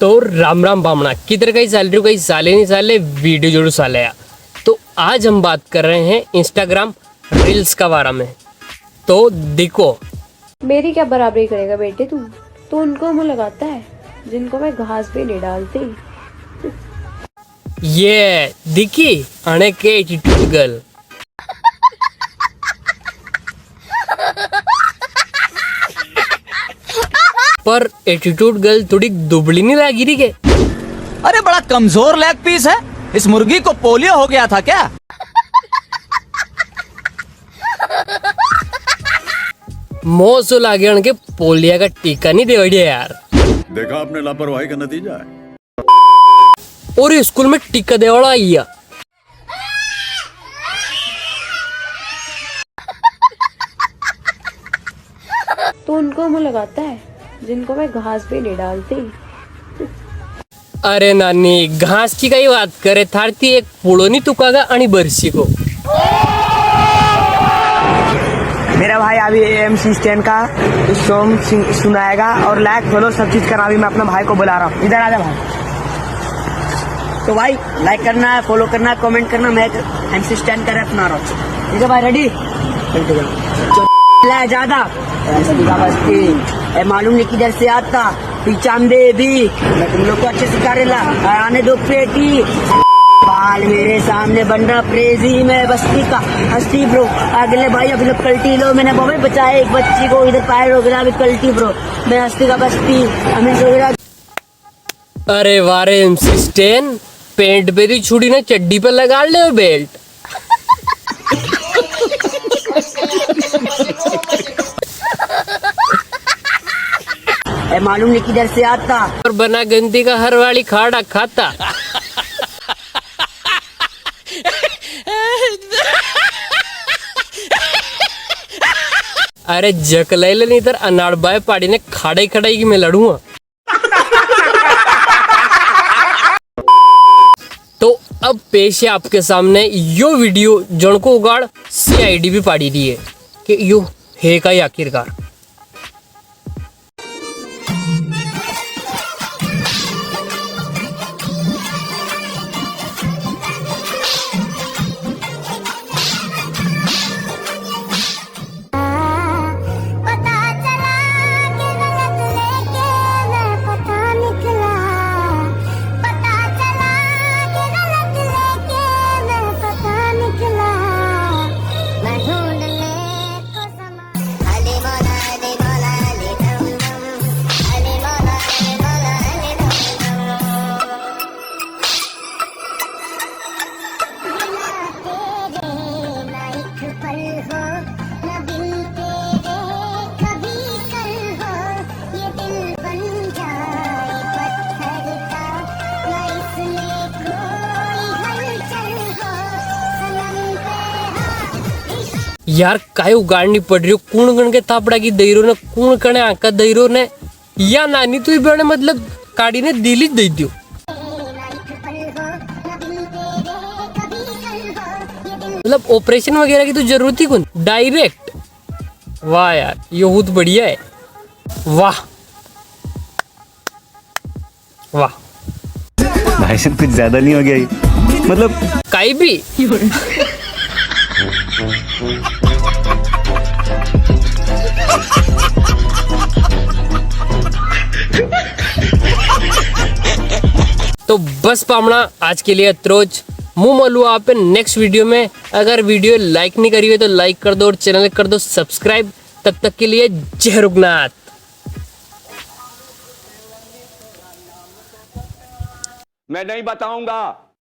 तो राम राम बामणा किधर कहीं साल रही कहीं साले नहीं साले वीडियो जोड़ो साले। तो आज हम बात कर रहे हैं इंस्टाग्राम रील्स का बारे में। तो देखो, मेरी क्या बराबरी करेगा बेटे तू? तो उनको मुंह लगाता है जिनको मैं घास भी नहीं डालती। ये दिखी अने के एटीट्यूड गर्ल। पर एटीट्यूड गर्ल थोड़ी दुबली नहीं लगी रही के? अरे बड़ा कमजोर लेग पीस है। इस मुर्गी को पोलियो हो गया था क्या? मोह सो लागे उनके पोलिया का टीका नहीं देवड़िया यार। देखा आपने लापरवाही का नतीजा है। और स्कूल में टीका देवड़ा आइया। तो उनको मुंह लगाता है जिनको मैं घास भी नहीं डालती। अरे नानी, घास की काही बात करे थारती एक पुळो नहीं तुकागा आणि बरसी को। मेरा भाई अभी एमसी स्टैंड का सॉन्ग सुनाएगा और लाइक फॉलो सब चीज करना। अभी मैं अपना भाई को बुला रहा हूँ, इधर आ जा भाई। तो भाई लाइक करना है, फॉलो करना है, कमेंट करना। मैं एमसी स्टैंड का रैप बना रहा हूँ। ठीक है भाई, रेडी? ज्यादा मालूम नहीं किधर से आता पीछाम दे भी मैं तुम लोग को अच्छे सिखा रहा आने दो पेटी। बाल मेरे सामने बन रहा प्रेजी में बस्ती का हस्ती ब्रो। अगले भाई अभी लोग कल्टी लो। मैंने बहुत बचाया एक बच्ची को, इधर पायर हो गया अभी कल्टी ब्रो। मैं हस्ती का बस्ती अमीर हो गया। अरे वारे एमसी स्टैन, पेंट पे दी छुड़ी ने चड्डी पे लगा ले बेल्ट। मालूम नहीं किधर से आता और बना गंदी का हर वाली खाड़ा खाता। अरे जकलैले नहीं तर अनाड़बाई पाड़ी ने खाड़े खड़ाई की मैं लड़ूंगा। तो अब पेश है आपके सामने यो वीडियो जनको उगाड़ CID भी पाड़ी दी है कि यो है का ही आखिरकार। यार काय उगाड़नी पड़ रही हो? कूण गण के थापड़ा की दईरो ने कूण कणे आका दईरो ने या नानी तू बने मतलब काड़ी ने दिली दे दियो। मतलब ऑपरेशन वगैरह की तो जरूरत ही कौन, डायरेक्ट। वाह यार, ये बहुत बढ़िया है। वाह वाह भाई साहब, कुछ ज्यादा नहीं हो गया ये? मतलब काई भी। तो बस पामना आज के लिए अत्रोज मुंह मलू आप नेक्स्ट वीडियो में। अगर वीडियो लाइक नहीं करी हुई तो लाइक कर दो और चैनल कर दो सब्सक्राइब। तब तक के लिए जय रुगनाथ। मैं नहीं बताऊंगा।